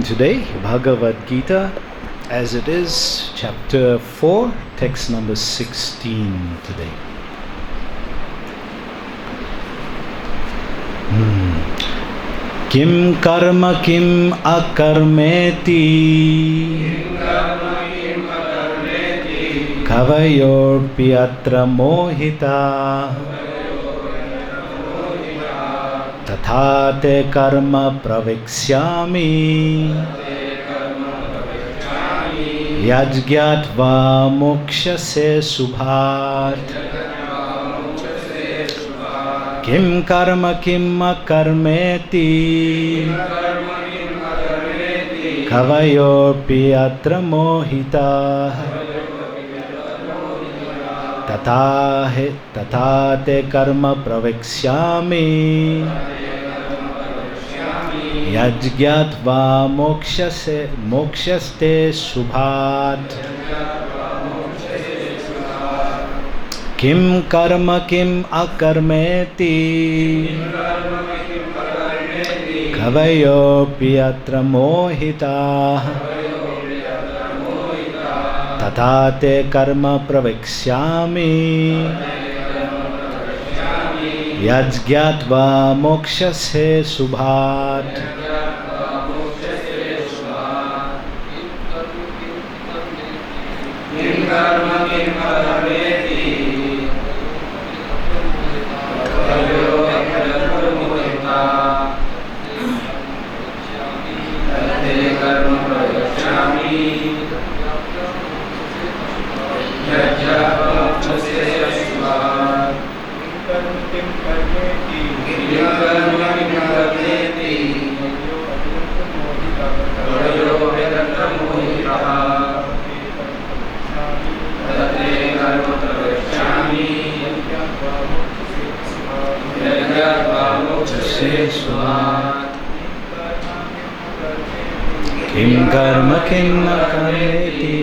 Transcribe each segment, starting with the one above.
today, Bhagavad-Gita, as it is, chapter 4, text number 16 today. Kim karma kim akarmeti kavayorpi atra mohita tatha te karma praviksyami yajgyatva mokshase subhat. Kim karma kim akarmeti kavayopi atra mohita tatha te karma praviksyami yajgyatva mokshaste subhat. Kim karma kim akarmeti kavayopi atra mohita tatha te karma praviksyami yajgyatva mokshase subhat. Kim karma kim akarmeti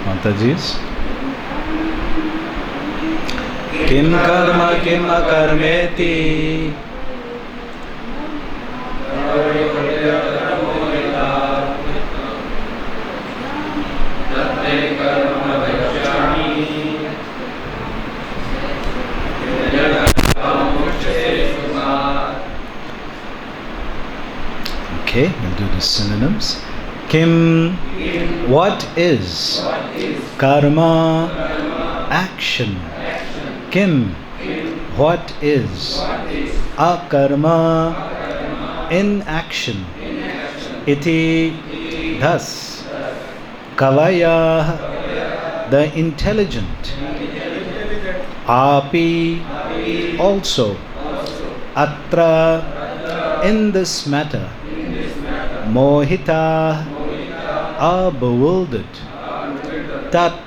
Mataji's Kim karma kim akarmeti Okay, we'll do the synonyms. Kim, what is? Karma, action. Kim, what is? Akarma, inaction. Iti, thus. Kavaya, the intelligent. Api, also. Atra, in this matter. Mohita, are bewildered. Tat,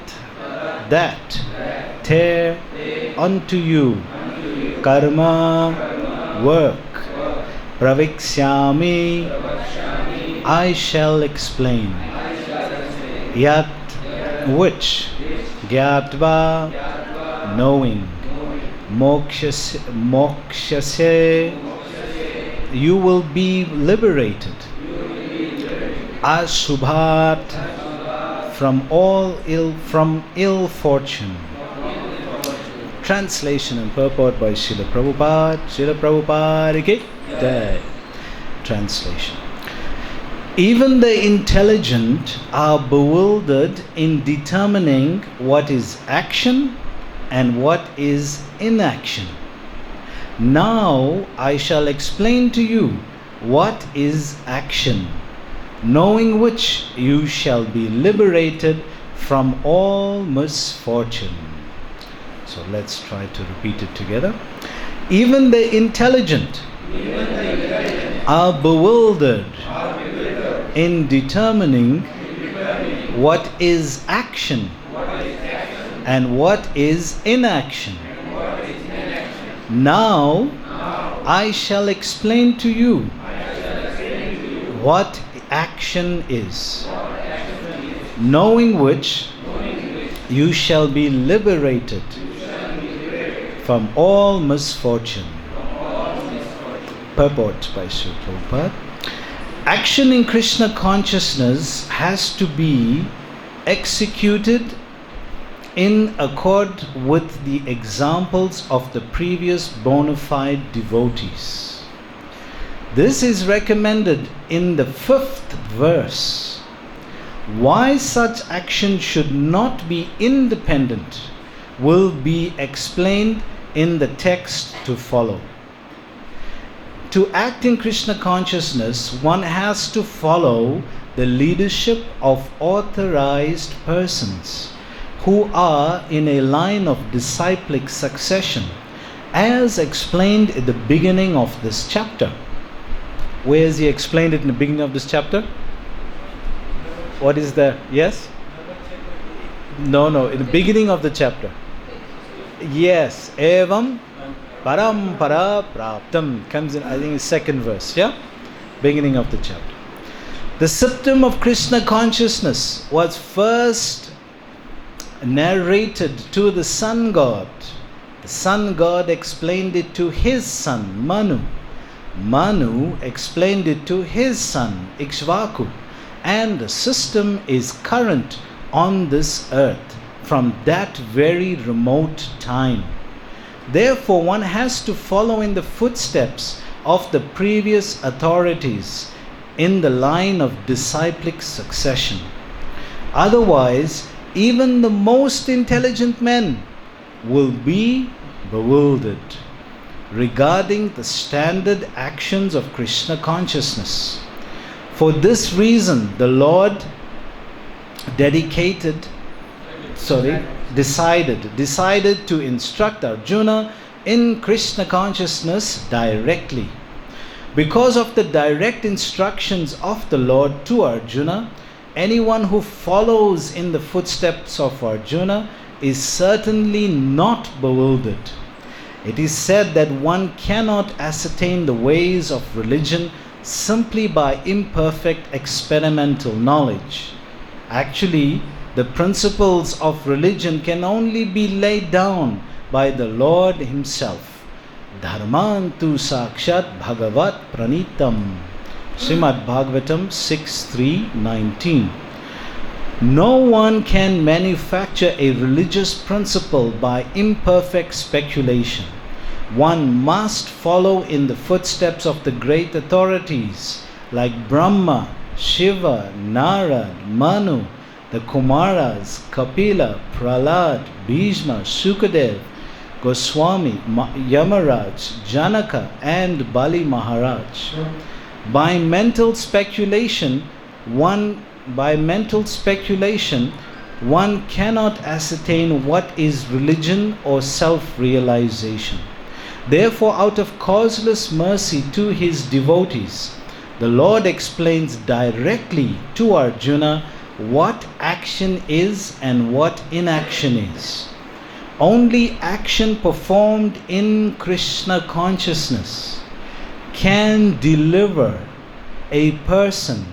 that. Te, unto you. Karma, work. Praviksyami, I shall explain. Yat, which. Gyatva, knowing. Mokshase, you will be liberated. Asubhat, from ill fortune. Translation and purport by Srila Prabhupada. Srila Prabhupada ki jai. Translation. Even the intelligent are bewildered in determining what is action and what is inaction. Now I shall explain to you what is action, knowing which you shall be liberated from all misfortune. So let's try to repeat it together. Even the intelligent are bewildered in determining what is action and what is inaction. Now I shall explain to you what action is, knowing which you shall be liberated from all misfortune. Purport by Sri Prabhupada. Action in Krishna consciousness has to be executed in accord with the examples of the previous bona fide devotees. This is recommended in the 5th verse. Why such action should not be independent will be explained in the text to follow. To act in Krishna consciousness, one has to follow the leadership of authorized persons who are in a line of disciplic succession, as explained at the beginning of this chapter. Where is he explained it in the beginning of this chapter? What is the, yes? No, in the beginning of the chapter. Yes, evam parampara praptam comes in, I think, the 2nd verse, yeah? Beginning of the chapter. The symptom of Krishna consciousness was first narrated to the sun god. The sun god explained it to his son, Manu. Manu explained it to his son, Ikshvaku. And the system is current on this earth from that very remote time. Therefore, one has to follow in the footsteps of the previous authorities in the line of disciplic succession. Otherwise, even the most intelligent men will be bewildered regarding the standard actions of Krishna consciousness. For this reason, the Lord decided to instruct Arjuna in Krishna consciousness directly. Because of the direct instructions of the Lord to Arjuna, anyone who follows in the footsteps of Arjuna is certainly not bewildered. It is said that one cannot ascertain the ways of religion simply by imperfect experimental knowledge. Actually, the principles of religion can only be laid down by the Lord Himself. Dharmantu sakshat bhagavat pranitam. Srimad Bhagavatam 6.3.19. No one can manufacture a religious principle by imperfect speculation. One must follow in the footsteps of the great authorities like Brahma, Shiva, Narad, Manu, the Kumaras, Kapila, Prahlad, Bhishma, Sukadev, Goswami, Yamaraj, Janaka, and Bali Maharaj. By mental speculation, one cannot ascertain what is religion or self-realization. Therefore, out of causeless mercy to His devotees, the Lord explains directly to Arjuna what action is and what inaction is. Only action performed in Krishna consciousness can deliver a person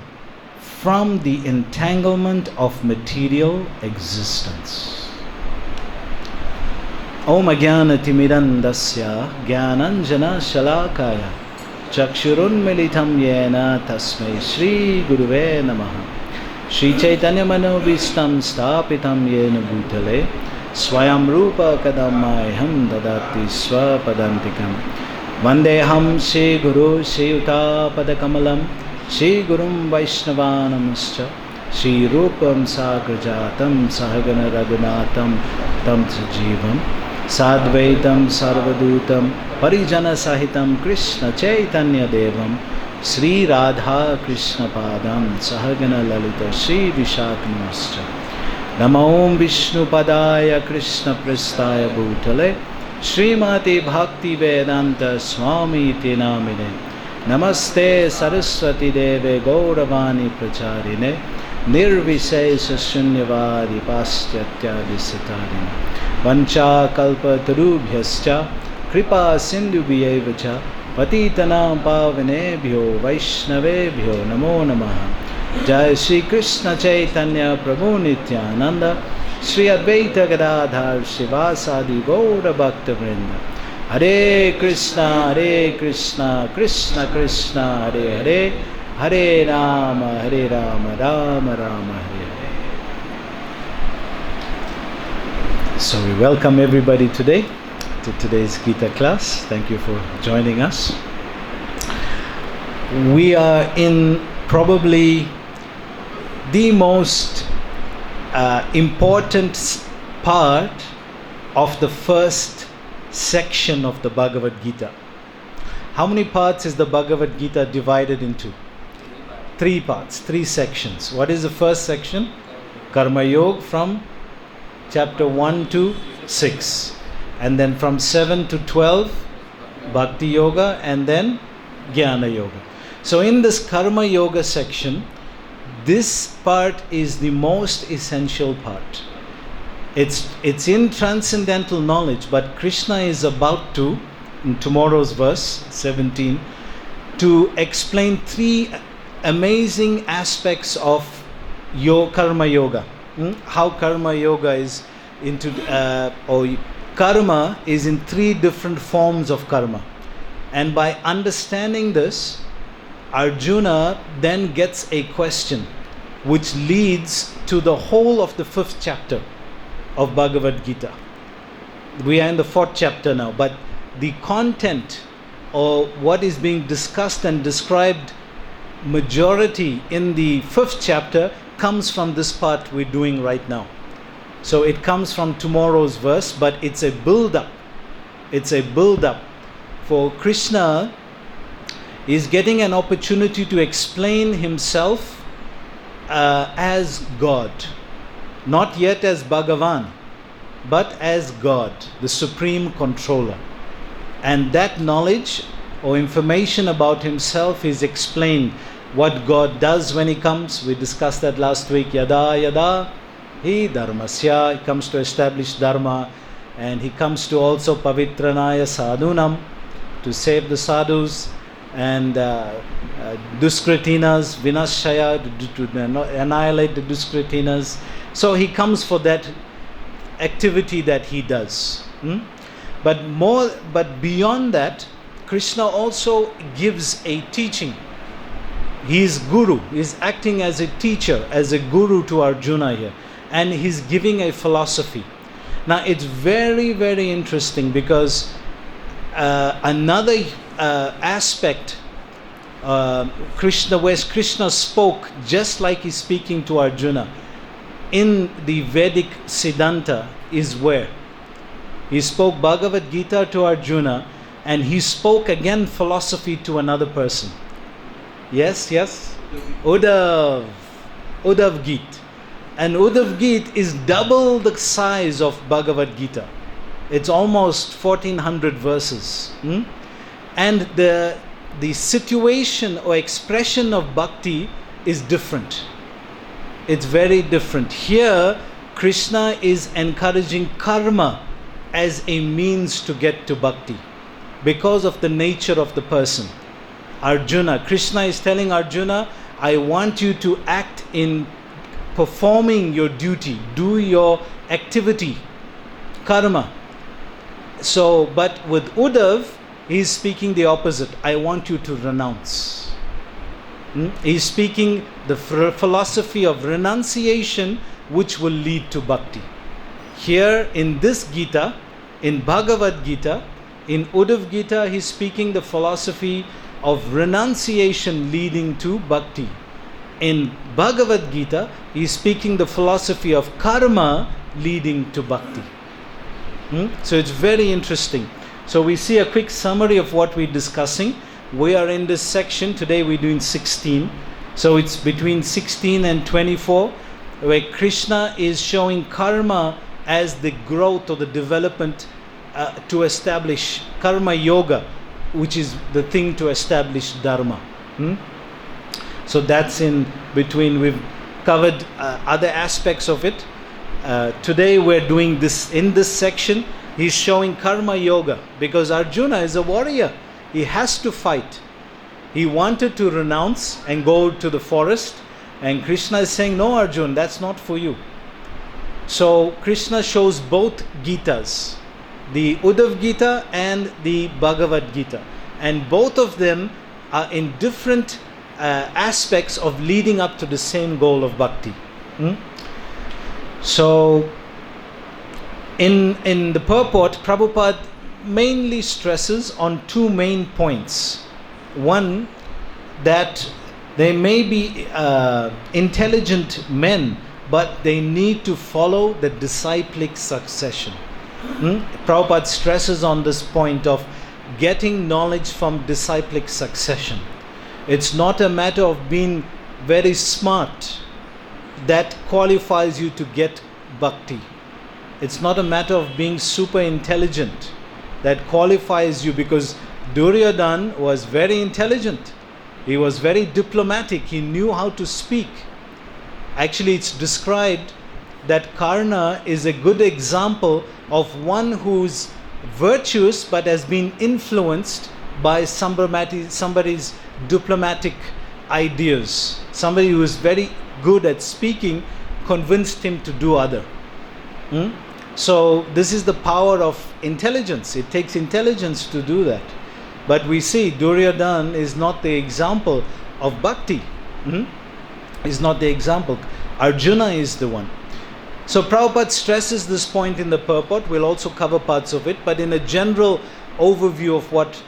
from the entanglement of material existence. Om Ajnanatimidandasya Jnananjana Shalakaya Chakshurunmilitam Yena Tasmai Shri Guruve Namaha. Shri Chaitanya Manovistam Stapitam Yena Bhutale Swayam Rupa Kadamaiham Dadati Swapadantikam Vandeham Shri Guru Shri Yuta Padakamalam Shri Gurum Vaishnavanamascha Shri Rupam Sagrajatam Sahagana Raghunatam Tam Sajivam Sadvaitam Sarvadutam Parijana Sahitam Krishna Chaitanya Devam Sri Radha Krishna Padam Sahagana Lalita Shri Vishaknamascha Namo Om Vishnu Padaya Krishna Prastaya Bhutale Srimati Bhakti Vedanta Swami Tinamine Namaste Saraswati Deve Gauravani Pracharine Nirvishesha Shunyavadi Paschatya Visatarine Vancha Kalpa Tarubhyascha Kripa Sindhu Bhyevacha Patitanam pavanebhyo Vaishnavebhyo Namo Namaha. Jai Shri Krishna Chaitanya Prabhu Nityananda Shri Advaita Gadadhar Shivasadi Gaura Bhakta Vrinda. Hare Krishna Krishna Krishna Hare Hare, Hare Rama Rama Rama Hare Hare. So we welcome everybody today to today's Gita class. Thank you for joining us. We are in probably the most important part of the first section of the Bhagavad-Gita. How many parts is the Bhagavad-Gita divided into? 3 parts, 3 sections. What is the first section? Karma Yoga from chapter 1 to 6. And then from 7 to 12, bhakti-yoga, and then jnana yoga. So in this Karma Yoga section, this part is the most essential part. It's in transcendental knowledge, but Krishna is about to, in tomorrow's verse 17, to explain 3 amazing aspects of your Karma Yoga. How Karma Yoga is into, or karma is in 3 different forms of karma. And by understanding this, Arjuna then gets a question which leads to the whole of the 5th chapter of Bhagavad-Gita. We are in the 4th chapter now, but the content or what is being discussed and described majority in the 5th chapter comes from this part we're doing right now. So it comes from tomorrow's verse, but it's a build-up. It's a build-up for Krishna is getting an opportunity to explain himself as God. Not yet as Bhagavan, but as God, the supreme controller. And that knowledge or information about himself is explained. What God does when he comes, we discussed that last week. Yada yada hi dharmasya, he comes to establish dharma, and he comes to also pavitranaya sadhunam, to save the sadhus, and duskritinas, vinashaya, to annihilate the duskritinas. So he comes for that activity that he does. But beyond that, Krishna also gives a teaching. He is guru. He is acting as a teacher, as a guru to Arjuna here, and he's giving a philosophy. Now it's very, very interesting because another aspect, Krishna spoke just like he's speaking to Arjuna in the Vedic Siddhanta is where he spoke Bhagavad-Gita to Arjuna, and he spoke again philosophy to another person. Yes, Uddhav Gita. And Uddhav Gita is double the size of Bhagavad-Gita. It's almost 1400 verses. And the situation or expression of bhakti is different. It's very different. Here, Krishna is encouraging karma as a means to get to bhakti because of the nature of the person. Krishna is telling Arjuna, I want you to act in performing your duty, do your activity, karma. So, but with Uddhav, he is speaking the opposite. I want you to renounce. He is speaking the philosophy of renunciation, which will lead to bhakti. Here in this Gita, in Bhagavad-Gita, in Uddhav Gita, he is speaking the philosophy of renunciation leading to bhakti. In Bhagavad-Gita, he is speaking the philosophy of karma leading to bhakti. So it's very interesting. So we see a quick summary of what we're discussing. We are in this section. Today we're doing 16. So it's between 16 and 24, where Krishna is showing karma as the growth or the development to establish karma yoga, which is the thing to establish dharma. So that's in between. We've covered other aspects of it. Today we're doing this in this section. He's showing karma yoga because Arjuna is a warrior. he has to fight. He wanted to renounce and go to the forest, and Krishna is saying, no Arjun, that's not for you. So Krishna shows both Gitas, the Uddhav Gita and the Bhagavad-Gita, and both of them are in different aspects of leading up to the same goal of bhakti. So in the purport, Prabhupada mainly stresses on two main points. One, that they may be intelligent men, but they need to follow the disciplic succession. Prabhupada stresses on this point of getting knowledge from disciplic succession. It's not a matter of being very smart that qualifies you to get bhakti. It's not a matter of being super intelligent that qualifies you, because Duryodhana was very intelligent. He was very diplomatic. He knew how to speak. Actually, it's described that Karna is a good example of one who's virtuous but has been influenced by somebody's diplomatic ideas. Somebody who is very good at speaking convinced him to do other. So this is the power of intelligence. It takes intelligence to do that. But we see Duryodhana is not the example of bhakti. Is not the example. Arjuna is the one. So Prabhupada stresses this point in the purport. We'll also cover parts of it, but in a general overview of what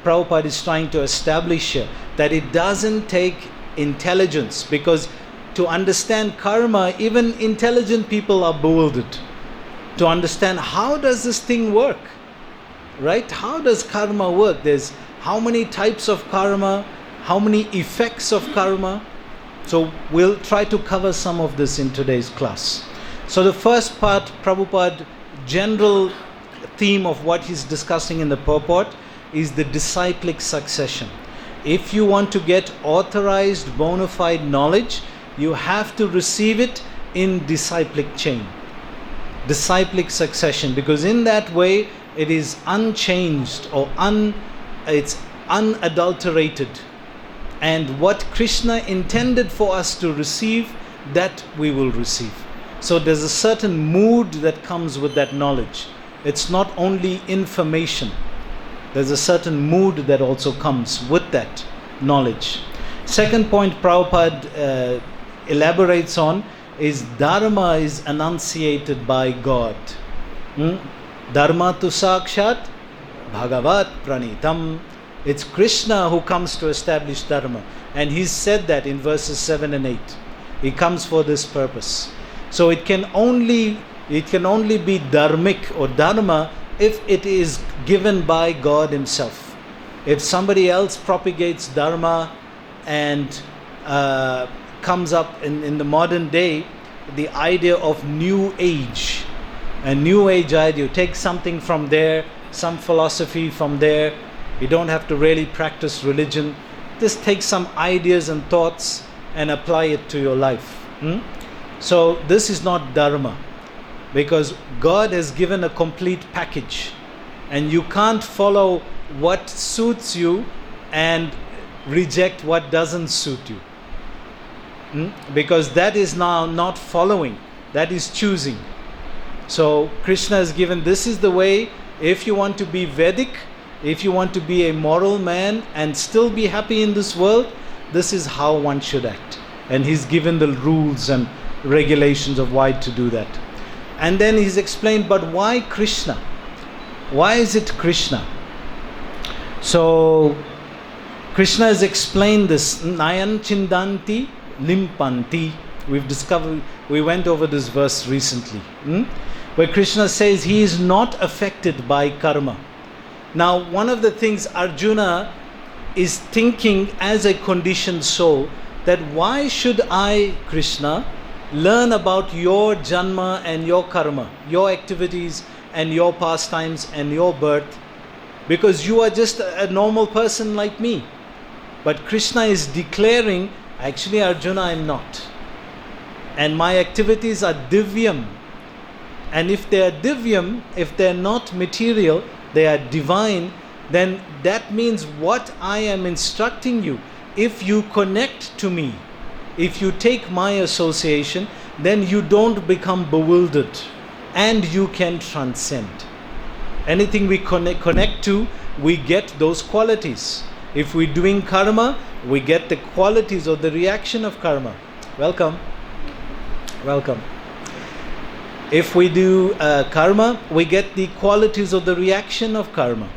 Prabhupada is trying to establish here, that it doesn't take intelligence, because to understand karma, even intelligent people are bewildered. To understand how does this thing work, right? How does karma work? There's how many types of karma, how many effects of karma. So we'll try to cover some of this in today's class. So the first part, Prabhupada, general theme of what he's discussing in the purport is the disciplic succession. If you want to get authorized bona fide knowledge, you have to receive it in disciplic chain. Disciplic succession, because in that way it is unchanged or it's unadulterated. And what Krishna intended for us to receive, that we will receive. So there's a certain mood that comes with that knowledge. It's not only information. There's a certain mood that also comes with that knowledge. Second point Prabhupada elaborates on is Dharma is enunciated by God. Dharma tu sakshat bhagavat pranitam. It's Krishna who comes to establish Dharma. And he's said that in verses 7 and 8. He comes for this purpose. So it can only be dharmic or dharma if it is given by God himself. If somebody else propagates dharma and comes up in the modern day, the idea of new age, a new age idea, you take something from there, some philosophy from there, you don't have to really practice religion, just take some ideas and thoughts and apply it to your life. So this is not dharma, because God has given a complete package, and you can't follow what suits you and reject what doesn't suit you, because that is now not following, that is choosing. So Krishna has given, this is the way. If you want to be Vedic, if you want to be a moral man and still be happy in this world, this is how one should act. And he's given the rules and regulations of why to do that. And then he's explained, but why Krishna? Why is it Krishna? So Krishna has explained this. Nayan chindanti limpanti. We went over this verse recently, where Krishna says he is not affected by karma. Now, one of the things Arjuna is thinking as a conditioned soul, that why should I, Krishna, learn about your janma and your karma, your activities and your pastimes and your birth, because you are just a normal person like me. But Krishna is declaring, actually Arjuna, I am not. And my activities are divyam. And if they are divyam, if they are not material, they are divine, then that means what I am instructing you, if you connect to me, if you take my association, then you don't become bewildered and you can transcend. Anything we connect to, we get those qualities. If we're doing karma, we get the qualities or the reaction of karma. Welcome. Welcome. If we do karma, we get the qualities of the reaction of karma.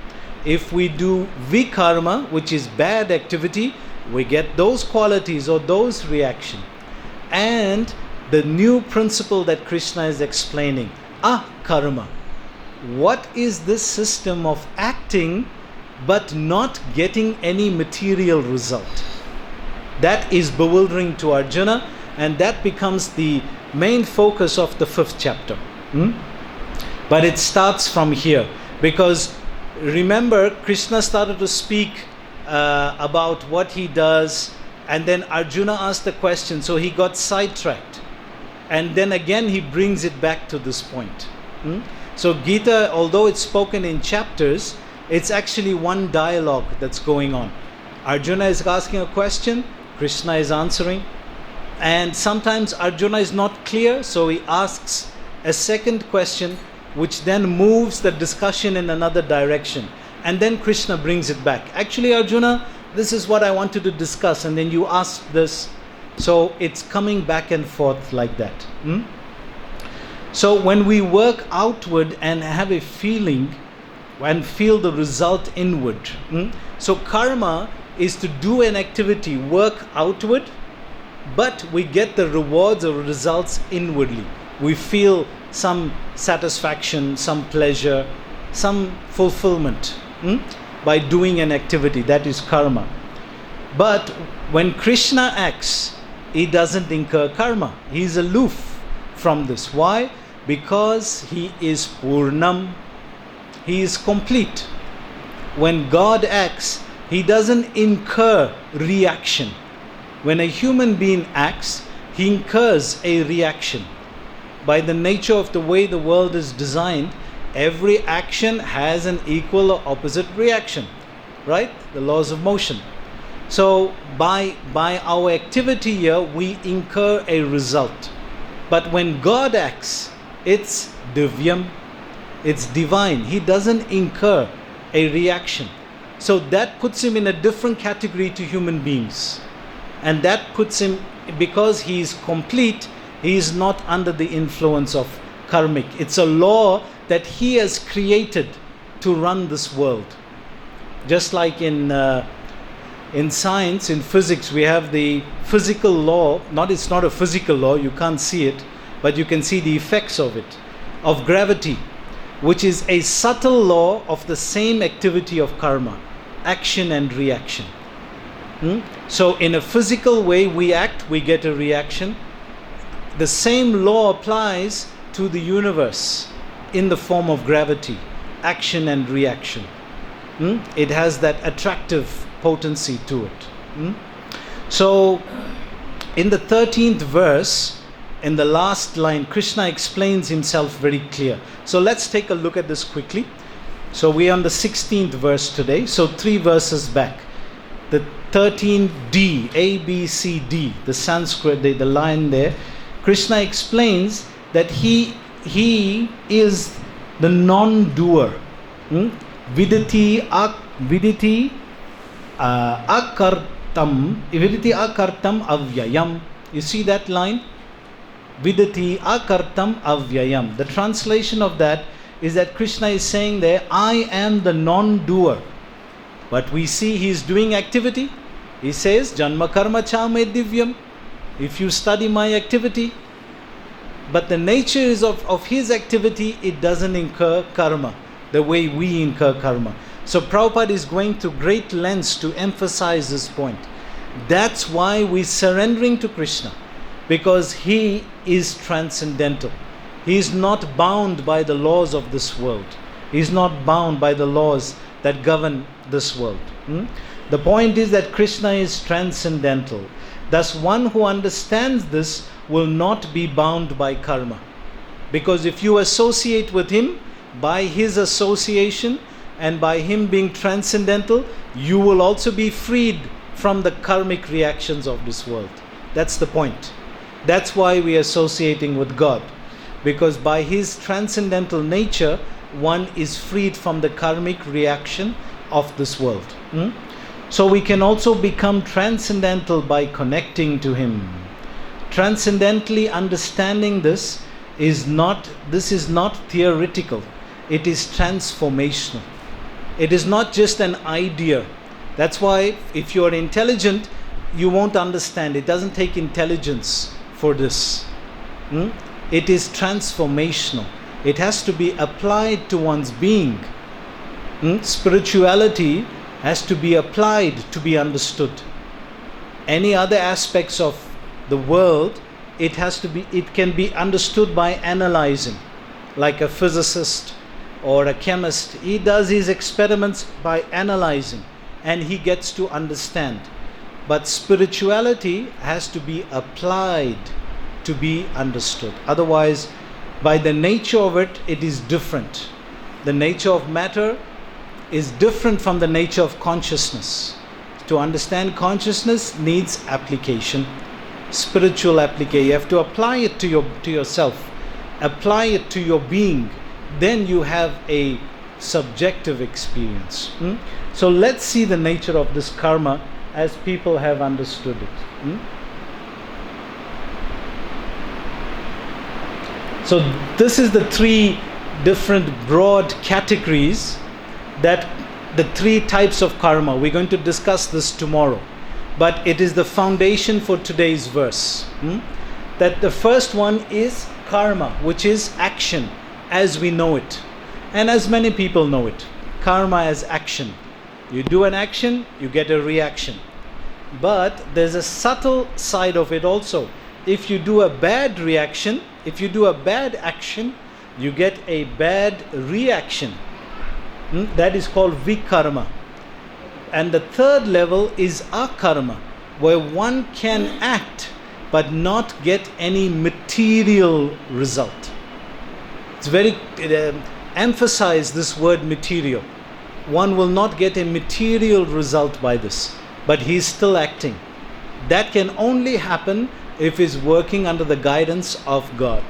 If we do vikarma, which is bad activity, we get those qualities or those reaction. And the new principle that Krishna is explaining, akarma. What is this system of acting but not getting any material result? That is bewildering to Arjuna, and that becomes the main focus of the 5th chapter. But it starts from here, because remember, Krishna started to speak about what he does, and then Arjuna asked the question, so he got sidetracked, and then again he brings it back to this point. So Gita, although it's spoken in chapters, it's actually one dialogue that's going on. Arjuna is asking a question, Krishna is answering, and sometimes Arjuna is not clear, so he asks a second question, which then moves the discussion in another direction, and then Krishna brings it back. Actually, Arjuna, this is what I wanted to discuss, and then you ask this. So it's coming back and forth like that. So when we work outward and have a feeling and feel the result inward, so karma is to do an activity, work outward, but we get the rewards or results inwardly. We feel some satisfaction, some pleasure, some fulfillment by doing an activity. That is karma. But when Krishna acts, he doesn't incur karma. He is aloof from this. Why? Because he is Purnam. He is complete. When God acts, he doesn't incur reaction. When a human being acts, he incurs a reaction. By the nature of the way the world is designed, every action has an equal or opposite reaction, right? The laws of motion. So by our activity here, we incur a result. But when God acts, it's divyam, it's divine. He doesn't incur a reaction. So that puts him in a different category to human beings. And that puts him, because he is complete, he is not under the influence of karmic. It's a law that he has created to run this world. Just like in science, in physics, we have the physical law. It's not a physical law, you can't see it, but you can see the effects of it, of gravity, which is a subtle law of the same activity of karma, action and reaction. So in a physical way, we act, we get a reaction. The same law applies to the universe in the form of gravity, action and reaction. It has that attractive potency to it. So in the 13th verse, in the last line, Krishna explains himself very clear. So let's take a look at this quickly. So we're on the 16th verse today, so 3 verses back. The 13D, A, B, C, D, the Sanskrit, the line there, Krishna explains that he is the non-doer. Viditi akartam avyayam. You see that line? Vidati akartam avyayam. The translation of that is that Krishna is saying there, I am the non-doer. But we see he is doing activity. He says, Janma karma chame divyam. If you study my activity, but the nature is of his activity, it doesn't incur karma the way we incur karma. So Prabhupada is going to great lengths to emphasize this point. That's why we're surrendering to Krishna, because he is transcendental. He is not bound by the laws of this world. He is not bound by the laws that govern this world. The point is that Krishna is transcendental. Thus, one who understands this will not be bound by karma. Because if you associate with him, by his association, and by him being transcendental, you will also be freed from the karmic reactions of this world. That's the point. That's why we are associating with God, because by his transcendental nature, one is freed from the karmic reaction of this world. So we can also become transcendental by connecting to him. Transcendently understanding this is not theoretical. It is transformational. It is not just an idea. That's why if you are intelligent, you won't understand. It doesn't take intelligence for this. It is transformational. It has to be applied to one's being. Spirituality has to be applied to be understood. Any other aspects of the world, it can be understood by analyzing. Like a physicist or a chemist, he does his experiments by analyzing, and he gets to understand. But spirituality has to be applied to be understood. Otherwise, by the nature of it, it is different. The nature of matter is different from the nature of consciousness. To understand consciousness needs application, spiritual application. You have to apply it to yourself, apply it to your being. Then you have a subjective experience. So let's see the nature of this karma as people have understood it. So this is the three different broad categories, that the three types of karma. We're going to discuss this tomorrow, but it is the foundation for today's verse. That the first one is karma, which is action as we know it, and as many people know it. Karma as action. You do an action, you get a reaction. But there's a subtle side of it also. If you do a bad reaction, if you do a bad action, you get a bad reaction. That is called vikarma. And the third level is akarma, where one can act but not get any material result. It's very emphasize this word material. One will not get a material result by this, but he is still acting. That can only happen if he is working under the guidance of God.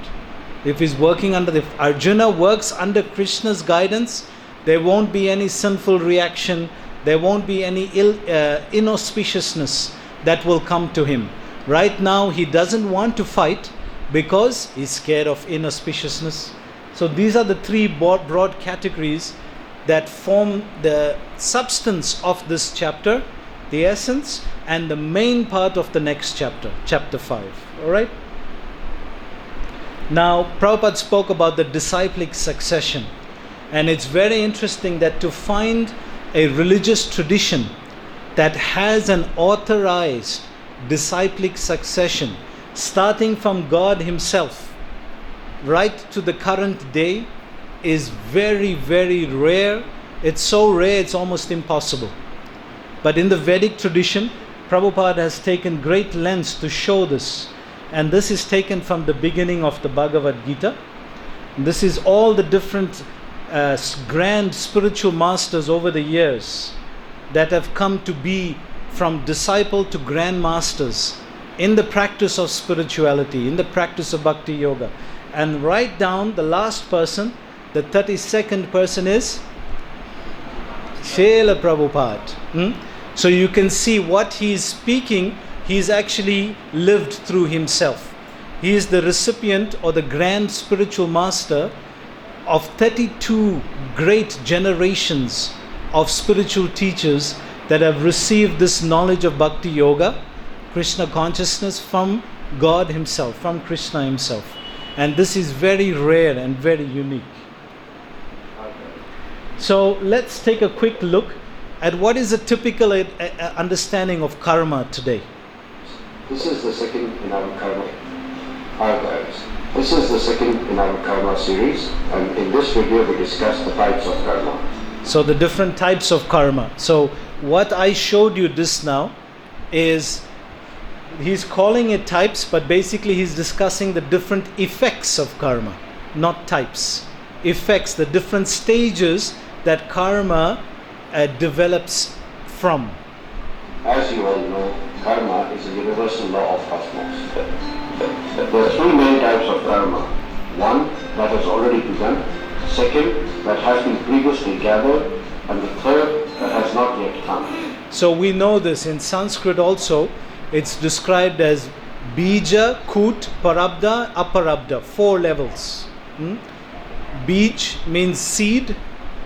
If Arjuna works under Krishna's guidance, there won't be any sinful reaction, there won't be any inauspiciousness that will come to him. Right now he doesn't want to fight because he's scared of inauspiciousness. So these are the three broad categories that form the substance of this chapter, the essence, and the main part of the next chapter, chapter 5. Alright? Now, Prabhupada spoke about the disciplic succession. And it's very interesting that to find a religious tradition that has an authorized disciplic succession, starting from God himself right to the current day, is very, very rare. It's so rare, it's almost impossible. But in the Vedic tradition, Prabhupada has taken great lengths to show this. And this is taken from the beginning of the Bhagavad-Gita. This is all the different grand spiritual masters over the years that have come to be from disciple to grand masters in the practice of spirituality, in the practice of bhakti-yoga. And right down the last person, the 32nd person is Srila Prabhupada. So you can see what he is speaking, he's actually lived through himself. He is the recipient or the grand spiritual master of 32 great generations of spiritual teachers that have received this knowledge of bhakti yoga, Krishna consciousness, from God himself, from Krishna himself. And this is very rare and very unique. So let's take a quick look at what is a typical understanding of karma today. This is the second in our karma archives. This is the second in our karma series, and in this video we discuss the types of karma. So the different types of karma. So what I showed you this now is, he's calling it types, but basically he's discussing the different effects of karma, not types. Effects, the different stages that karma develops from? As you all know, karma is a universal law of cosmos. There are three main types of karma. One, that has already begun. Second, that has been previously gathered. And the third, that has not yet come. So we know this in Sanskrit also. It's described as bija, kut, parabdha, aparabdha. 4 levels. Bij means seed.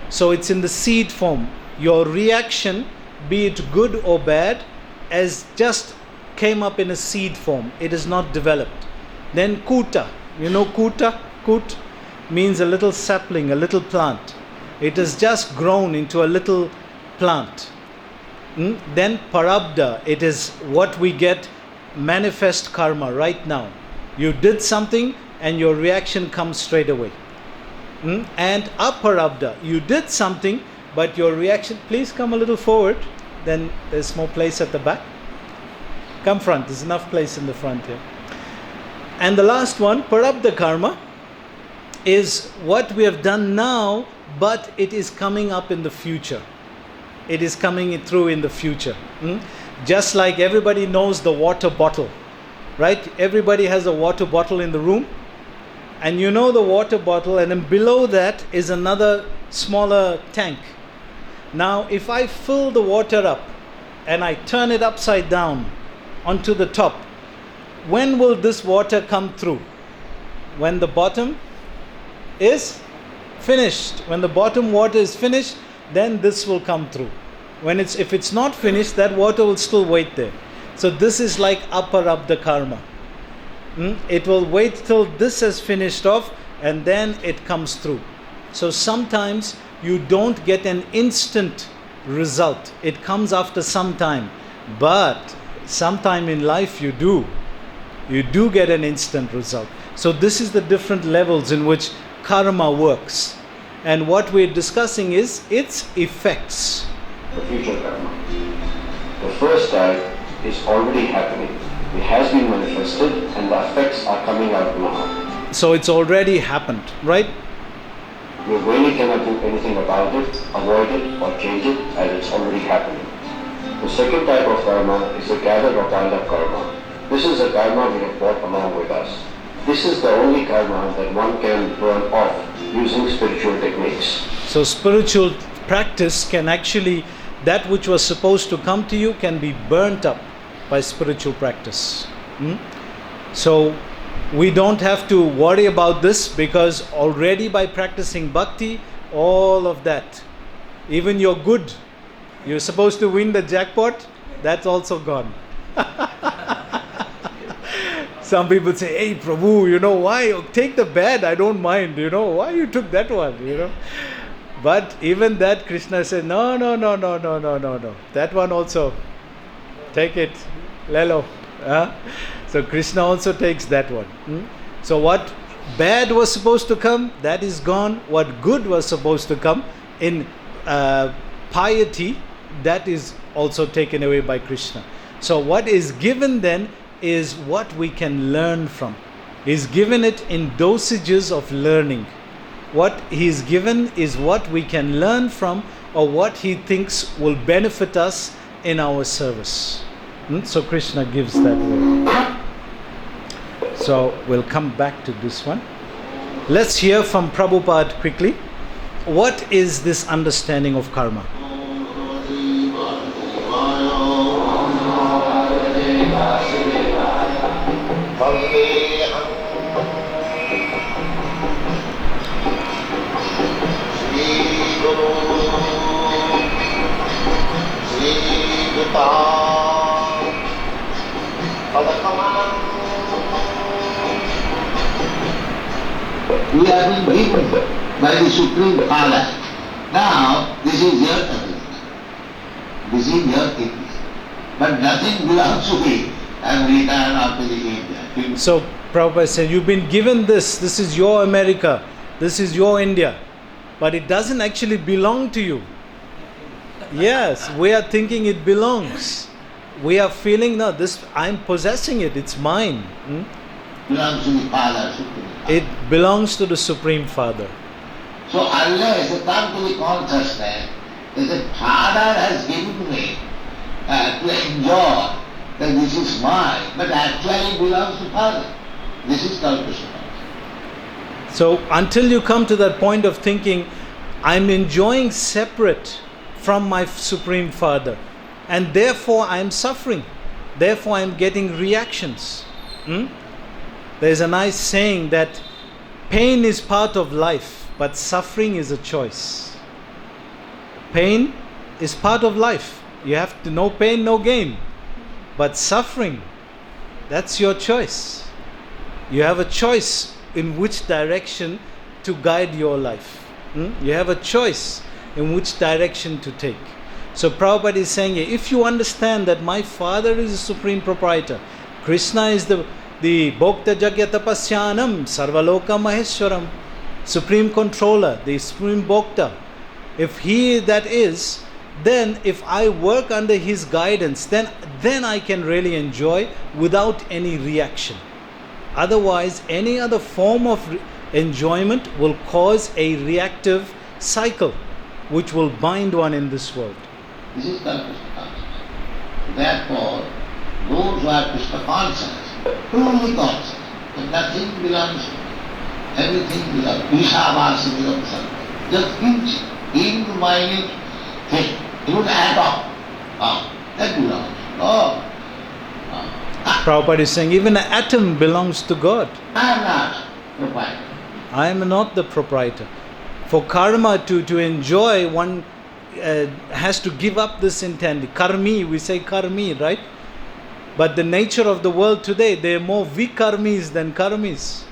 So it's in the seed form. Your reaction, be it good or bad, as just came up in a seed form. It is not developed. Then kuta. You know kuta? Kut means a little sapling, a little plant. It has just grown into a little plant. Then parabdha. It is what we get manifest karma right now. You did something and your reaction comes straight away. And aparabdha. You did something but your reaction... Please come a little forward. Then there's more place at the back. Come front. There's enough place in the front here. And the last one, parabdha karma, is what we have done now, but it is coming up in the future. It is coming through in the future. Just like everybody knows the water bottle, right? Everybody has a water bottle in the room. And you know the water bottle, and then below that is another smaller tank. Now, if I fill the water up and I turn it upside down onto the top, when will this water come through? When the bottom is finished. When the bottom water is finished, then this will come through. If it's not finished, that water will still wait there. So this is like aparabdha karma. It will wait till this has finished off and then it comes through. So sometimes you don't get an instant result. It comes after some time. But sometime in life you do. You do get an instant result. So this is the different levels in which karma works. And what we're discussing is its effects. The future karma. The first type is already happening. It has been manifested and the effects are coming out now. So it's already happened, right? You really cannot do anything about it, avoid it or change it, as it's already happening. The second type of karma is the gathered or piled up karma. This is the karma we have brought along with us. This is the only karma that one can burn off using spiritual techniques. So spiritual practice can actually, that which was supposed to come to you can be burnt up by spiritual practice. So we don't have to worry about this, because already by practicing bhakti, all of that, even your good, you're supposed to win the jackpot, that's also gone. Some people say, hey Prabhu, why? Take the bad, I don't mind, why you took that one, But even that, Krishna said, no. That one also, take it, lelo. So Krishna also takes that one. So what bad was supposed to come, that is gone. What good was supposed to come in piety, that is also taken away by Krishna. So what is given then is what we can learn from. He's given it in dosages of learning. What he's given is what we can learn from, or what he thinks will benefit us in our service. So Krishna gives that way. So we'll come back to this one. Let's hear from Prabhupada quickly. What is this understanding of karma? We have been given by the Supreme Father. Now, this is your ability. This is your ability. But nothing belongs to me. I am returned after the India. So, Prabhupada said, you've been given this. This is your America. This is your India. But it doesn't actually belong to you. Yes, we are thinking it belongs. We are feeling, no, this, I'm possessing it. It's mine. Belongs to the Father, Supreme Father. It belongs to the Supreme Father. So unless they come to the consciousness that the Father has given me to enjoy, that this is mine, but actually belongs to Father. This is called Krishna consciousness. So until you come to that point of thinking, I'm enjoying separate from my Supreme Father, and therefore I'm suffering, therefore I'm getting reactions. There's a nice saying that pain is part of life, but suffering is a choice. Pain is part of life. You have to, no pain, no gain. But suffering, that's your choice. You have a choice in which direction to guide your life. You have a choice in which direction to take. So Prabhupada is saying here, if you understand that my Father is the Supreme Proprietor, Krishna is the Bhokta Jagya Tapasyanam Sarvaloka Maheshwaram, Supreme Controller, the Supreme Bhokta. If he that is, then if I work under his guidance, then I can really enjoy without any reaction. Otherwise, any other form of enjoyment will cause a reactive cycle which will bind one in this world. This is called Krishna consciousness. Therefore, those who are Krishna conscious, truly conscious, that nothing belongs to me, everything belongs, Ishavasa belongs to me. Just inch, even minute thing, even atom, that belongs to God. Prabhupada is saying even an atom belongs to God. I am not proprietor. I am not the proprietor. For karma to enjoy, one has to give up this intent. Karmi, we say karmi, right? But the nature of the world today, there are more vikarmis than karmis.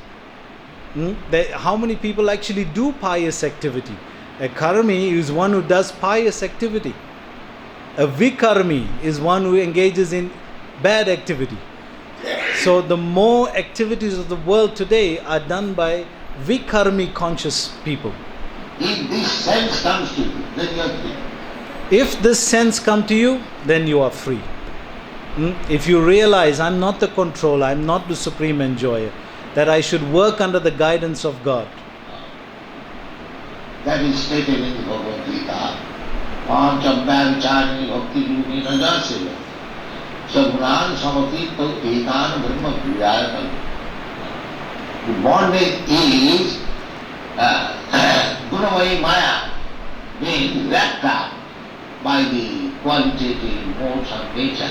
How many people actually do pious activity? A karmi is one who does pious activity. A vikarmi is one who engages in bad activity. So the more activities of the world today are done by vikarmi conscious people. If this sense comes to you, then you are free. If this sense comes to you, then you are free. If you realize I'm not the controller, I'm not the supreme enjoyer, that I should work under the guidance of God. That is stated in the Bhagavad-Gita. Panchabhya vicharani bhakti yuni najasya. Sagunan samakito etan brahma priyayatan. The bondage is Gunamaya Maya being wrapped up by the qualitative modes of nature.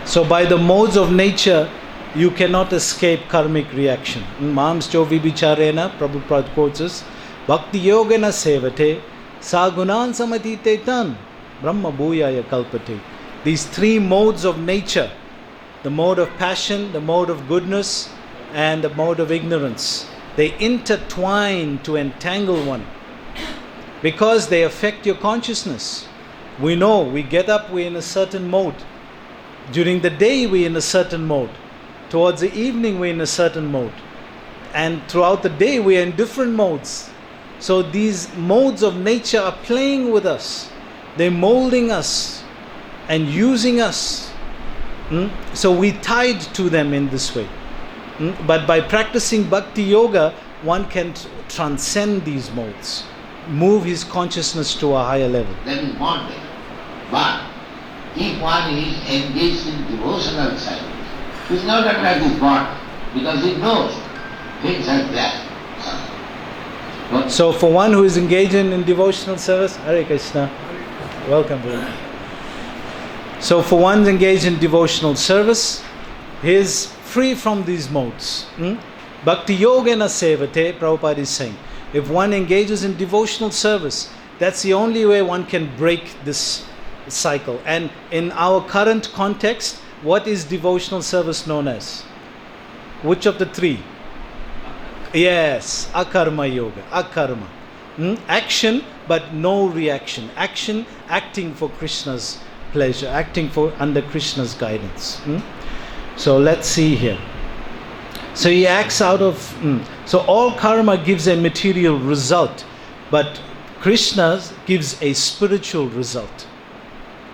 So by the modes of nature, you cannot escape karmic reaction. Mams chovi bicharena, Prabhupada quotes us, bhakti-yoga sevate, sagunan samatite tan, brahma bhuyaya kalpate. These three modes of nature, the mode of passion, the mode of goodness, and the mode of ignorance, they intertwine to entangle one because they affect your consciousness. We know, we get up, we're in a certain mode. During the day, we're in a certain mode. Towards the evening, we're in a certain mode. And throughout the day, we're in different modes. So these modes of nature are playing with us. They're molding us and using us. So we tied to them in this way. But by practicing bhakti-yoga, one can transcend these modes, move his consciousness to a higher level. That is bondage. But if one is engaged in devotional service, he is not under this bond because he knows things like that. So for one who is engaged in devotional service, Hare Krishna, welcome brother. So for one engaged in devotional service, he is free from these modes. Bhakti-yoga sevate, Prabhupada is saying. If one engages in devotional service, that's the only way one can break this cycle. And in our current context, what is devotional service known as? Which of the three? Yes, akarma yoga, akarma. Action but no reaction. Action, acting for Krishna's pleasure, acting for under Krishna's guidance. So let's see here. So he acts out of... So all karma gives a material result, but Krishna gives a spiritual result.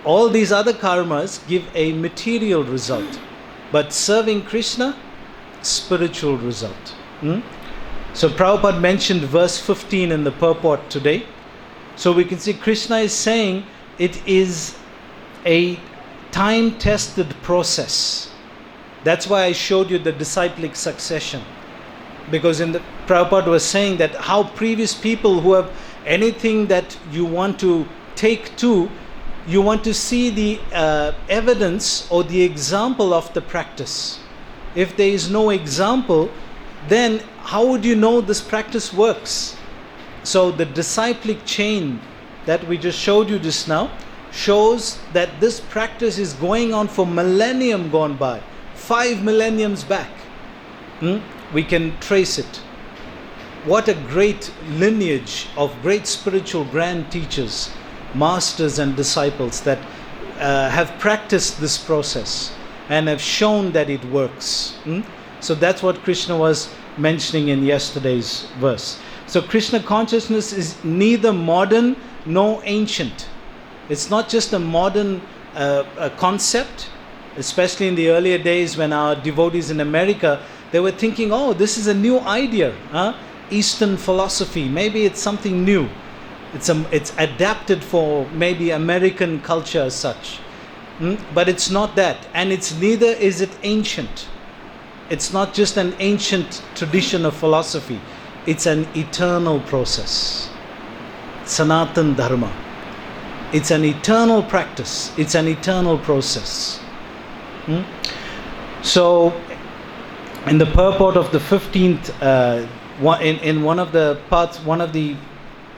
All these other karmas give a material result, but serving Krishna, spiritual result. So Prabhupada mentioned verse 15 in the purport today. So we can see Krishna is saying it is a time-tested process. That's why I showed you the disciplic succession. Because in the Prabhupada was saying that how previous people who have anything that you want to take to, you want to see the evidence or the example of the practice. If there is no example, then how would you know this practice works? So the disciplic chain that we just showed you just now shows that this practice is going on for millennium gone by, 5 millenniums back. We can trace it. What a great lineage of great spiritual grand teachers, masters and disciples that have practiced this process and have shown that it works. So that's what Krishna was mentioning in yesterday's verse. So Krishna consciousness is neither modern nor ancient. It's not just a modern concept, especially in the earlier days when our devotees in America, they were thinking, oh, this is a new idea, Eastern philosophy, maybe it's something new. It's adapted for maybe American culture as such. But it's not that, and it's neither is it ancient. It's not just an ancient tradition of philosophy. It's an eternal process. Sanatan Dharma. It's an eternal practice. It's an eternal process. So, in the purport of the 15th, in one of the parts,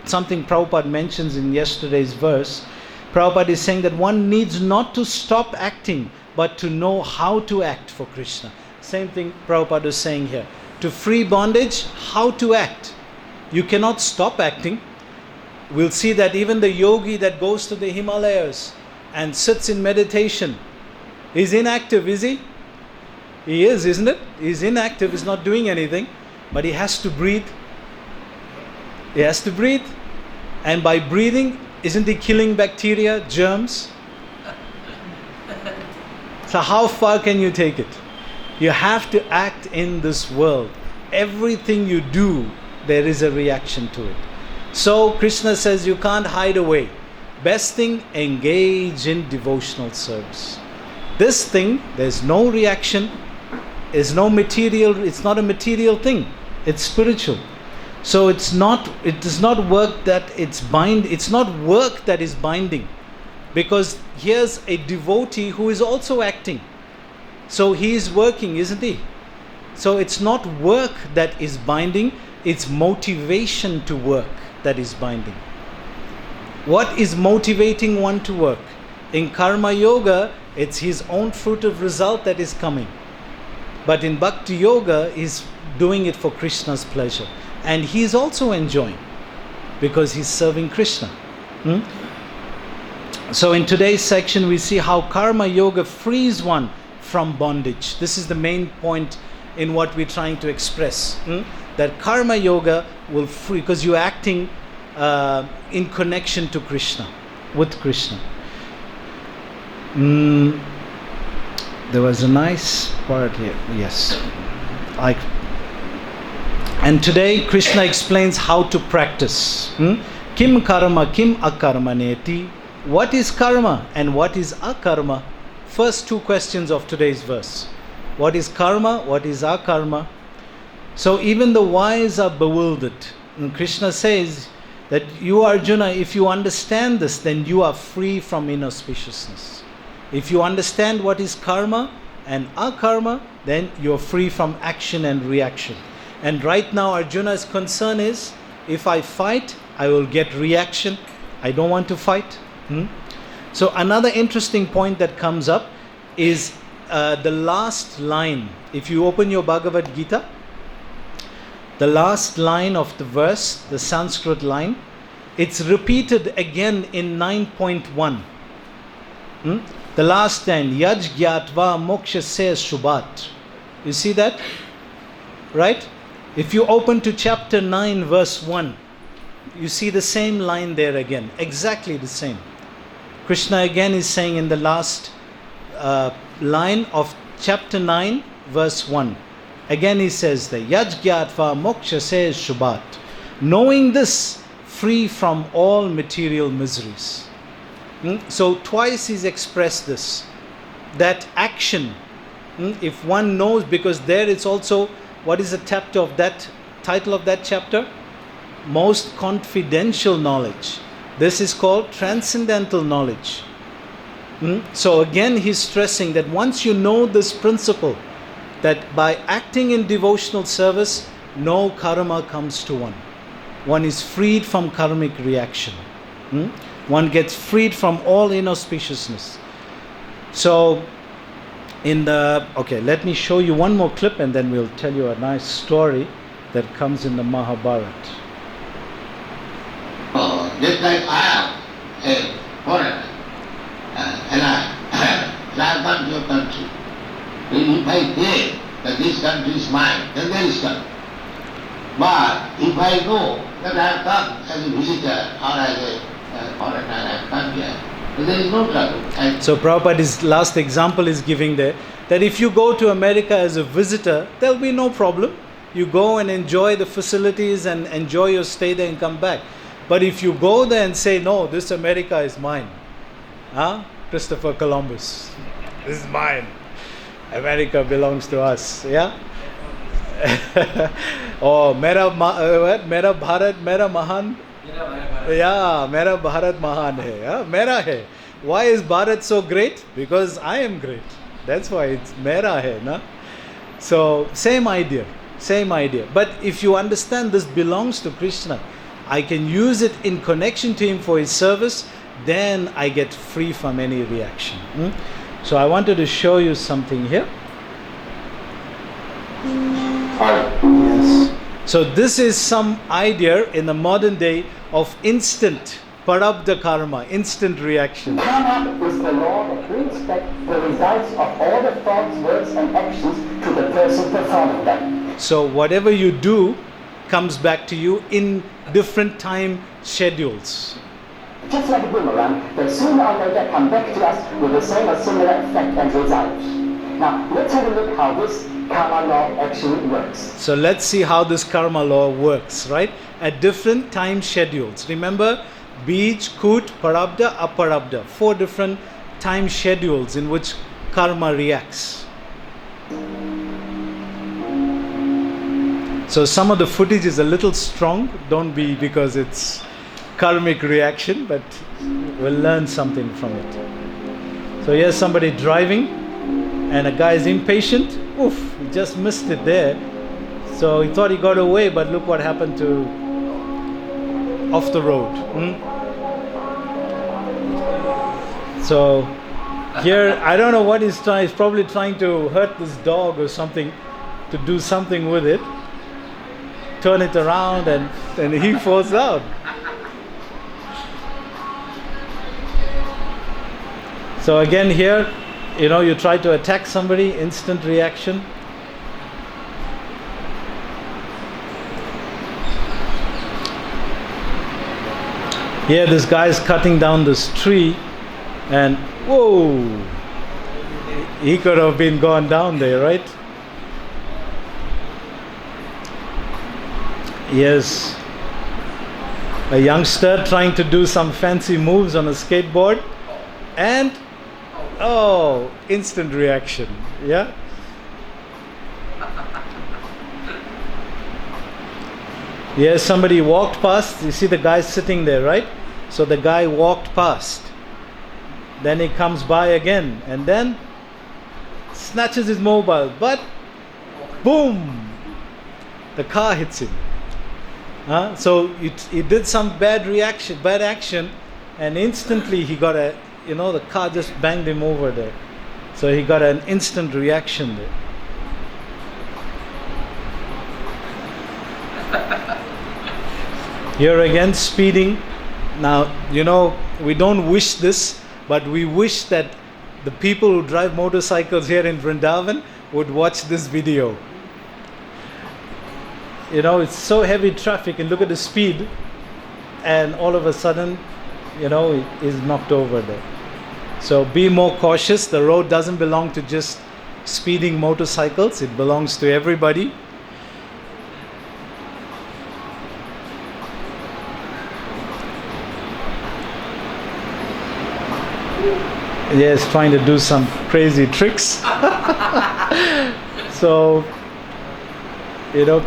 something Prabhupada mentions in yesterday's verse, Prabhupada is saying that one needs not to stop acting, but to know how to act for Krishna. Same thing Prabhupada is saying here. To free bondage, how to act. You cannot stop acting. We'll see that even the yogi that goes to the Himalayas and sits in meditation is inactive, is he? He is, isn't it? He's inactive, he's not doing anything, but he has to breathe. He has to breathe. And by breathing, isn't he killing bacteria, germs? So how far can you take it? You have to act in this world. Everything you do, there is a reaction to it. So Krishna says you can't hide away. Best thing, engage in devotional service. This thing, there's no reaction, is no material, it's not a material thing. It's spiritual. So it does not work that it's not work that is binding. Because here's a devotee who is also acting. So he is working, isn't he? So it's not work that is binding, it's motivation to work that is binding. What is motivating one to work? In karma yoga, it's his own fruitive result that is coming. But in bhakti yoga, he's doing it for Krishna's pleasure. And he's also enjoying because he's serving Krishna. So in today's section, we see how karma yoga frees one from bondage. This is the main point in what we're trying to express. That karma yoga will free, because you're acting in connection to Krishna, with Krishna. There was a nice part here. Yes. And today Krishna explains how to practice. Kim karma, kim akarma neti. What is karma and what is akarma? First two questions of today's verse. What is karma? What is akarma? So even the wise are bewildered. And Krishna says that you, Arjuna, if you understand this, then you are free from inauspiciousness. If you understand what is karma and akarma, then you are free from action and reaction. And right now Arjuna's concern is, if I fight, I will get reaction. I don't want to fight. So another interesting point that comes up is the last line. If you open your Bhagavad-Gita, the last line of the verse, the Sanskrit line, it's repeated again in 9.1. The last line, Yaj Gyatva Moksha says Shubhat. You see that? Right? If you open to chapter 9 verse 1, you see the same line there again, exactly the same. Krishna again is saying in the last line of chapter 9 verse 1, Again he says that Yajgyatva moksha says Shubhat. Knowing this, free from all material miseries. So twice he's expressed this. That action, if one knows, because there it's also, what is the title of that chapter? Most confidential knowledge. This is called transcendental knowledge. So again he's stressing that once you know this principle, that by acting in devotional service, no karma comes to one. One is freed from karmic reaction. One gets freed from all inauspiciousness. So let me show you one more clip and then we'll tell you a nice story that comes in the Mahabharata. Just like I am a foreigner and I come to your country. If I say that this country is mine, then there is country. But if I know that I have come as a visitor or as a foreigner, I have come here, then there is no trouble. So Prabhupada's last example is giving there, that if you go to America as a visitor, there will be no problem. You go and enjoy the facilities and enjoy your stay there and come back. But if you go there and say, no, this America is mine, Christopher Columbus, this is mine, America belongs to us, yeah? Or Mera Bharat, Mera Mahan, yeah, Mera Bharat Mahan hai, yeah? Mera hai. Why is Bharat so great? Because I am great. That's why it's Mera hai, na? So same idea. But if you understand this belongs to Krishna, I can use it in connection to him for his service, then I get free from any reaction. So I wanted to show you something here. Yes. So this is some idea in the modern day of instant parabdha karma, instant reaction. Karma is the law that brings back the results of all the thoughts, words and actions to the person performing them. So whatever you do comes back to you in different time schedules. Just like a boomerang, they sooner or later come back to us with the same or similar effect and result. Now, let's have a look how this karma law actually works. So let's see how this karma law works, right? At different time schedules. Remember, Bij, Kut, Parabdha, Aparabdha. 4 different time schedules in which karma reacts. So some of the footage is a little strong. Don't be, because it's karmic reaction, but we'll learn something from it. So here's somebody driving and a guy is impatient. Oof, he just missed it there. So he thought he got away, but look what happened to off the road. So here, I don't know what he's trying. He's probably trying to hurt this dog or something, to do something with it. Turn it around and he falls out. So again here, you try to attack somebody, instant reaction. Here this guy is cutting down this tree and whoa, he could have been gone down there, right? Yes, a youngster trying to do some fancy moves on a skateboard and instant reaction, yeah? Yes, somebody walked past. You see the guy sitting there, right? So the guy walked past. Then he comes by again and then snatches his mobile. But boom! The car hits him. So he did some bad action, and instantly he got the car just banged him over there. So he got an instant reaction there. Here again, speeding. Now, we don't wish this, but we wish that the people who drive motorcycles here in Vrindavan would watch this video. It's so heavy traffic, and look at the speed, and all of a sudden, is knocked over there. So be more cautious. The road doesn't belong to just speeding motorcycles. It belongs to everybody. Yes, trying to do some crazy tricks. So,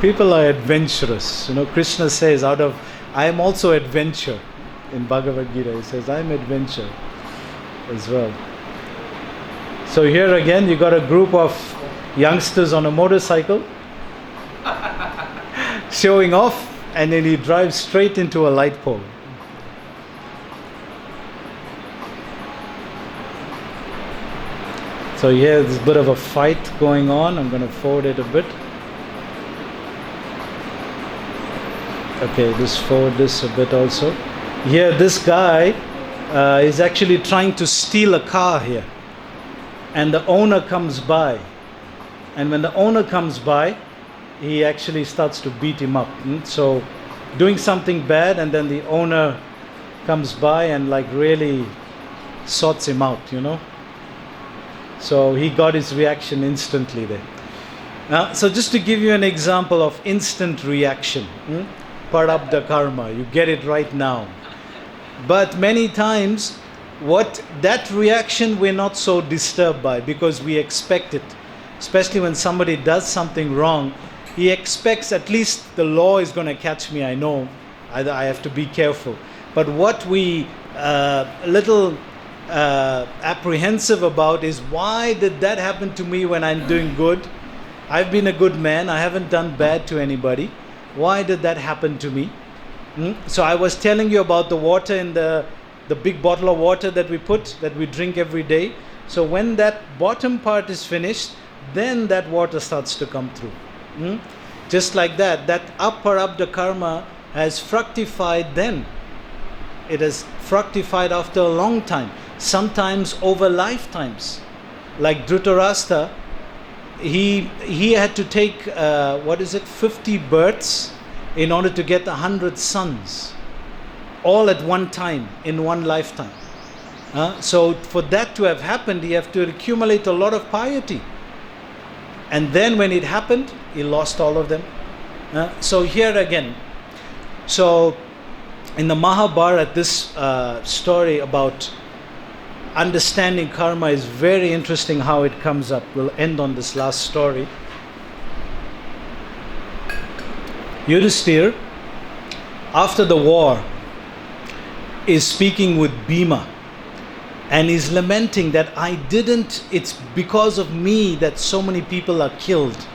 people are adventurous. Krishna says, I am also adventure. In Bhagavad-Gita, he says, I am adventure as well. So here again, you got a group of youngsters on a motorcycle showing off, and then he drives straight into a light pole. So here there's a bit of a fight going on. I'm going to forward it a bit. Okay, just forward this a bit also. Here this guy is actually trying to steal a car here. And the owner comes by. And when the owner comes by, he actually starts to beat him up. So doing something bad, and then the owner comes by and really sorts him out, So he got his reaction instantly there. So just to give you an example of instant reaction, parabdha karma, you get it right now. But many times, that reaction we're not so disturbed by, because we expect it. Especially when somebody does something wrong, he expects at least the law is going to catch me, I know. I have to be careful. But what we little apprehensive about is, why did that happen to me when I'm doing good? I've been a good man, I haven't done bad to anybody. Why did that happen to me? So I was telling you about the water in the big bottle of water that we drink every day. So when that bottom part is finished, then that water starts to come through. Just like that aparabdha karma has fructified then. It has fructified after a long time, sometimes over lifetimes. Like Dhritarashtra, he had to take 50 births in order to get 100 sons, all at one time, in one lifetime. So for that to have happened, he had to accumulate a lot of piety. And then when it happened, he lost all of them. So here again, so in the Mahabharata, this story about understanding karma is very interesting how it comes up. We'll end on this last story. Yudhisthira, after the war, is speaking with Bhima, and is lamenting that it's because of me that so many people are killed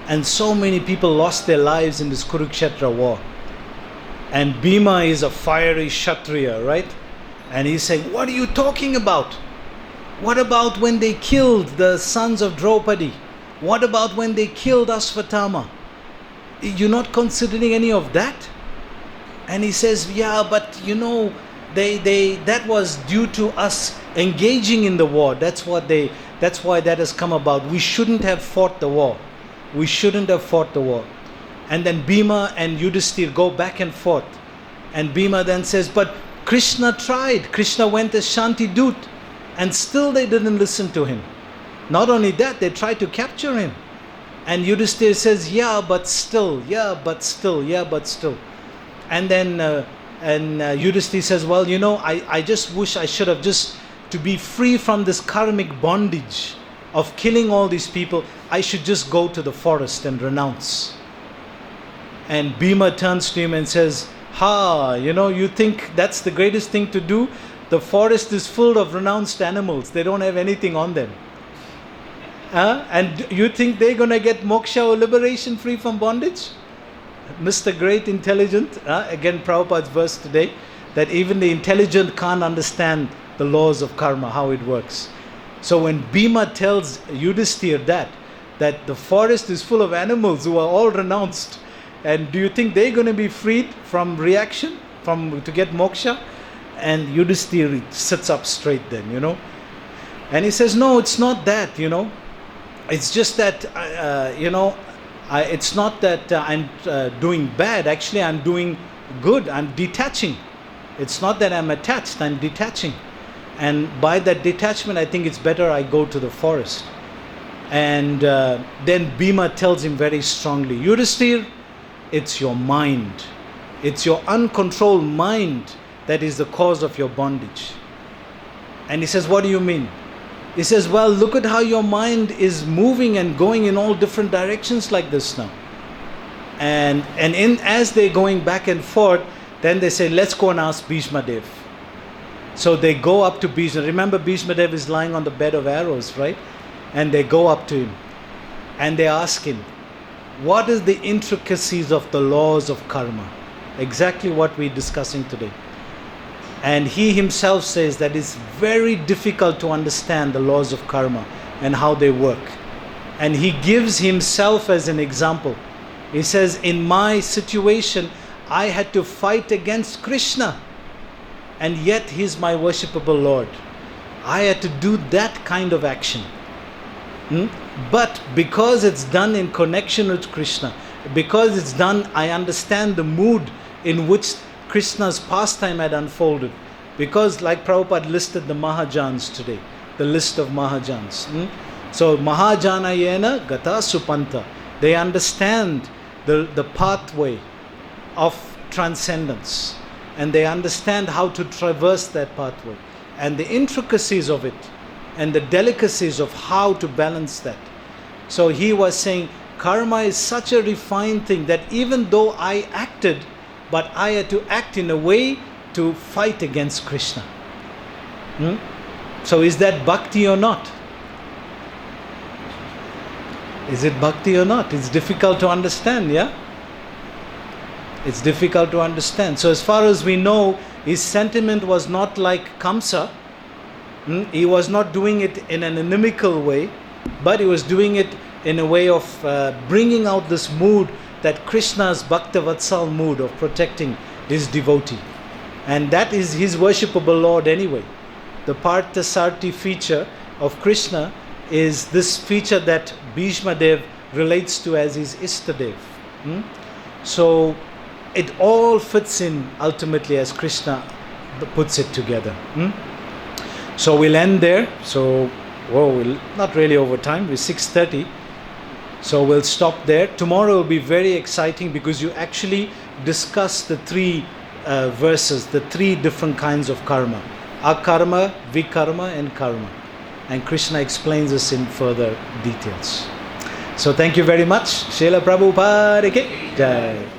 and so many people lost their lives in this Kurukshetra war. And Bhima is a fiery Kshatriya, right? And he's saying, what are you talking about? What about when they killed the sons of Draupadi? What about when they killed Ashvatthama? You're not considering any of that? And he says, yeah, but that was due to us engaging in the war. That's why that has come about. We shouldn't have fought the war. And then Bhima and Yudhisthira go back and forth. And Bhima then says, but Krishna tried. Krishna went as Shanti Dut, and still they didn't listen to him. Not only that, they tried to capture him. And Yudhisthira says, yeah, but still. And then Yudhisthira says, well, I just wish I should have to be free from this karmic bondage of killing all these people, I should just go to the forest and renounce. And Bhima turns to him and says, you think that's the greatest thing to do? The forest is full of renounced animals. They don't have anything on them. And you think they're going to get moksha or liberation free from bondage? Mr. Great Intelligent, again Prabhupada's verse today, that even the intelligent can't understand the laws of karma, how it works. So when Bhima tells Yudhisthira that the forest is full of animals who are all renounced, and do you think they're going to be freed from reaction, to get moksha? And Yudhisthira sits up straight then, And he says, no, it's not that, It's just that, it's not that I'm doing bad. Actually, I'm doing good. I'm detaching. It's not that I'm attached. I'm detaching. And by that detachment, I think it's better I go to the forest. And then Bhima tells him very strongly, Yudhishthira, it's your mind. It's your uncontrolled mind that is the cause of your bondage. And he says, what do you mean? He says, well, look at how your mind is moving and going in all different directions like this now. And as they're going back and forth, then they say, let's go and ask Bhishma Dev. So they go up to Bhishma. Remember, Bhishma Dev is lying on the bed of arrows, right? And they go up to him and they ask him, what is the intricacies of the laws of karma? Exactly what we're discussing today. And he himself says that it's very difficult to understand the laws of karma and how they work. And he gives himself as an example. He says, in my situation, I had to fight against Krishna, and yet he's my worshipable Lord. I had to do that kind of action. But because it's done in connection with Krishna, because it's done, I understand the mood in which Krishna's pastime had unfolded. Because like Prabhupada listed the Mahajans today, the list of Mahajans. So Mahajanayena Gata Supanta. They understand the pathway of transcendence. And they understand how to traverse that pathway. And the intricacies of it. And the delicacies of how to balance that. So he was saying, karma is such a refined thing that even though I acted, but I had to act in a way to fight against Krishna. So is that bhakti or not? Is it bhakti or not? It's difficult to understand, yeah? It's difficult to understand. So as far as we know, his sentiment was not like Kamsa. He was not doing it in an inimical way, but he was doing it in a way of bringing out this mood, that Krishna's Bhaktavatsal mood of protecting his devotee. And that is his worshipable Lord anyway. The Parthasarthi feature of Krishna is this feature that Bhishma Dev relates to as his Istadev. So it all fits in ultimately as Krishna puts it together. So we'll end there. So, we're not really over time. We're 6:30. So we'll stop there. Tomorrow will be very exciting because you actually discuss the three verses, the three different kinds of karma. Akarma, Vikarma and Karma. And Krishna explains this in further details. So thank you very much. Srila Prabhupada ki Jai.